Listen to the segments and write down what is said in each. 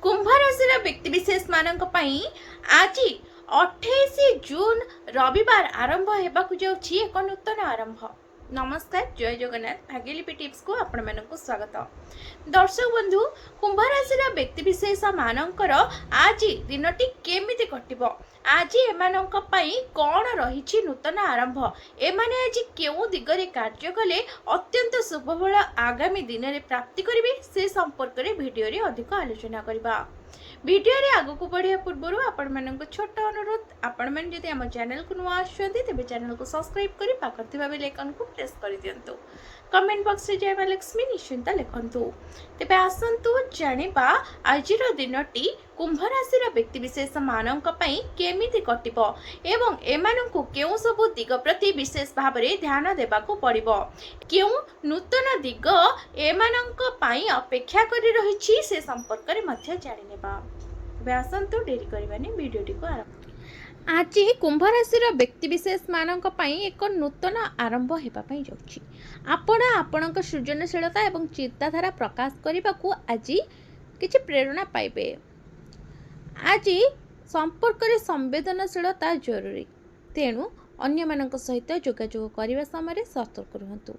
कुंभ राशि व्यक्तिशेष मानक पई आज 28 जून रविवार आरंभ हेबाकु जाउछि एक नूतन आरंभ। नमस्कार, जय जगन्नाथ। भाग्यलिपि टिप्स को आपण मानकु स्वागत। दर्शक बंधु, कुंभ राशि व्यक्तिशेष मानकर आज दिनटी केमिति कटिबो, आज एमानक पई कोन रहिछि नूतन आरंभ, एमाने आज केउ दिगरे कार्य कले अत्यंत शुभफल आगामी दिन रे प्राप्ति करिवे, से संपर्क रे वीडियो रे अधिक आलोचना करबा। वीडियो रे आगु को बढ़िया पूर्व आपण मानक छोट अनुरोध, आपण मान जदि हम चैनल को नुआ आछथि तेबे चैनल को सब्सक्राइब करि पाखर थिबा बेल आइकन को प्रेस करि दियंतु। कमेंट बॉक्स रे जय मां लक्ष्मी निश्चिंत लिखंतु। तेबे आसंतु जानिबा आजिर दिनटी कुंभ राशि व्यक्तिशेष मानक पई केमिति कटिबो एवं एमानंकु केउ सब दिग प्रति विशेष भाव रे ध्यान देबाकू पड़िबो, केउ नूतन दिग एमानंक पई अपेक्षा करि रहिछि से संपर्क रे मध्य जानि नेबा। आसंतु डेरी करबानी वीडियोटी को आरंभ। आज कुंभ राशि व्यक्तिशेष मानक पई एक नूतन आरंभ हेबा पई जाउछि। आपण आपणक सृजनशीलता एवं चिंताधारा प्रकाश करबाकू आज किछि प्रेरणा पाइबे। आज संपर्क रे संवेदनशीलता जरूरी, तेणु अन्य मानक सहित जोगाजोग करने समय सतर्क रुहतु।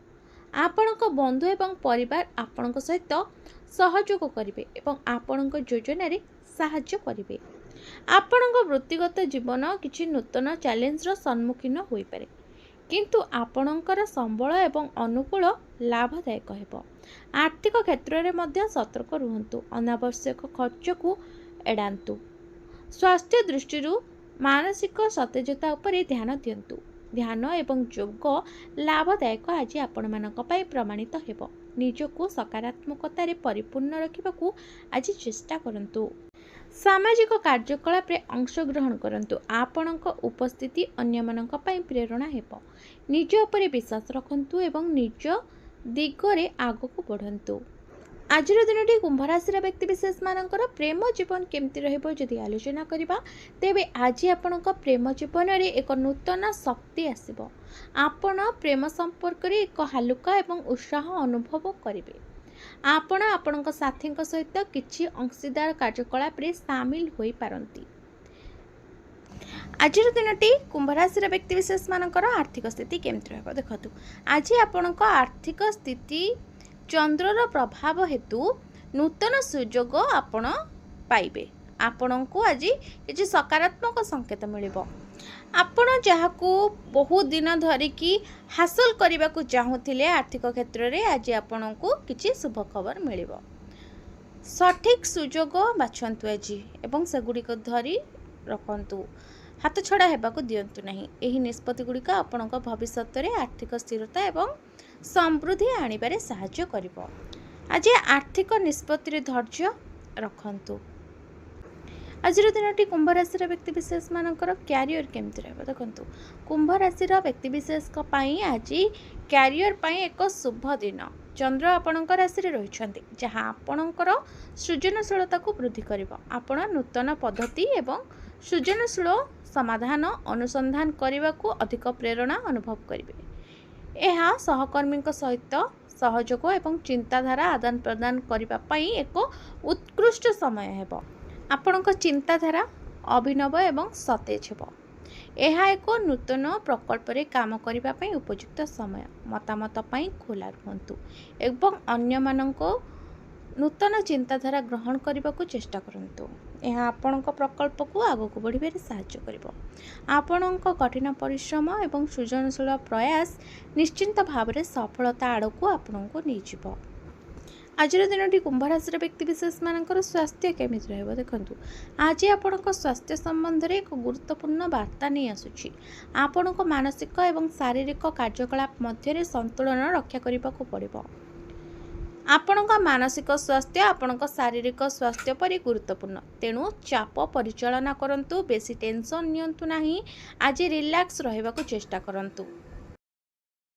आपणक बंधु एवं परिवार आपणक सहित सहयोग करिवे एवं आपणक योजना रे साहाय्य करिवे। आपणक वृत्तिगत जीवन किछि नूतन चैलेंज रो सम्मुखीन होई पारे, किंतु आपणकर संबल एवं अनुकूल लाभदायक हेबो। आर्थिक क्षेत्र रे मध्य सतर्क रुहतु, अनावश्यक खर्च को एडांतु। स्वास्थ्य दृष्टि मानसिक सतेजता उपरे ध्यान दियंतु। ध्यान एवं योग लाभदायक आज आपण मानक पई प्रमाणित हेबो। निजको सकारात्मकता रे परिपूर्ण रखिबाकू आज चेष्टा करंतु। सामाजिक कार्यकलाप रे अंशग्रहण करंतु। आपणक उपस्थिति अन्य मानक पई प्रेरणा हेबो। निज उपरे विश्वास रखंतु एवं निज दिगरे आगको बढ़ंतु। आज दिन कुंभ राशि व्यक्तिशेष मानकर प्रेम जीवन केमती रहिबो जदि आलोचना करिबा, तेबे आज आपणक प्रेम जीवन रे एक नूतन शक्ति आसिबो। आपण प्रेम संपर्क रे एक हालुका एवं उत्साह अनुभव करिवे। आपण आपणक साथी सहित किछि अंशीदार कार्यकलाप रे शामिल होई पारंती। आज दिनटी कुंभ राशि व्यक्तिशेष मानकर आर्थिक स्थिति केमती रहबो देखतु। आज आपणक आर्थिक स्थिति चंद्रर प्रभाव हेतु नूतन सुयोग आपण पाइबे। आपणको आज किछि सकारात्मक संकेत मिलिबो। आपण जहाकू बहुत दिन धरिकी हासिल करने को चाहूले आर्थिक क्षेत्र में आज आपणको किछि शुभ खबर मिलिबो। सठिक सुयोग बाछंतु आज एवं सेगुड़िक धरी रखंतु। हाथ छड़ा हेबाकू दियंतु नहीं। एही निष्पत्ति गुड़िक आपणक भविष्य में आर्थिक स्थिरता एवं समृद्धि आनिबारे साहाय्य करिबो। आज आर्थिक निष्पत्ति रे धैर्य रखंतु। आज दिनटी कुंभ राशि व्यक्तिशेष मानकर क्यारियर केमती रहबो देखंतु। कुंभ राशि व्यक्तिशेष पई आज क्यारियर पई एक शुभ दिन। चंद्र आपणक राशि रे रहिछंती, जहां आपणकर सृजनशीलता को वृद्धि करिबो। आपण नूतन पद्धति एवं सृजनशील समाधान अनुसंधान करने को अधिक प्रेरणा अनुभव करिवे। यह सहकर्मी सहित सहयोग एवं चिंताधारा आदान प्रदान करने एक उत्कृष्ट समय हेबो। आपणक चिंताधारा अभिनव एवं सतेज हेबो। यह एक नूतन प्रकल्प रे काम करने उपयुक्त समय। मतामत पई खोला रुहंतु एवं अन्य मानको नूतन चिंताधारा ग्रहण करने को चेष्टा करंतु। यह आपणक प्रकल्प को आगक बढ़िबार साहाय्य करिबो। आपणक कठिन परिश्रम एवं सृजनशील प्रयास निश्चिंत भाव में सफलता आड़क आपणको नहीं जिवो। आज दिनटी कुंभ राशि व्यक्तिशेष मानकर स्वास्थ्य केमिति रहबो देखंतु। आज आपणक स्वास्थ्य संबंध में एक गुरुत्वपूर्ण वार्ता नहीं आसुछि। आपणक मानसिक एवं शारीरिक कार्यकलाप मध्य संतुलन रक्षा करबाकू पड़िबो। आपणक मानसिक स्वास्थ्य आपणक शारीरिक स्वास्थ्य परि गुरुत्वपूर्ण, तेणु चाप परिचालना करंतु। बेसी टेंशन नियंतु नाही। आज रिलैक्स रहबाकू चेष्टा करंतु।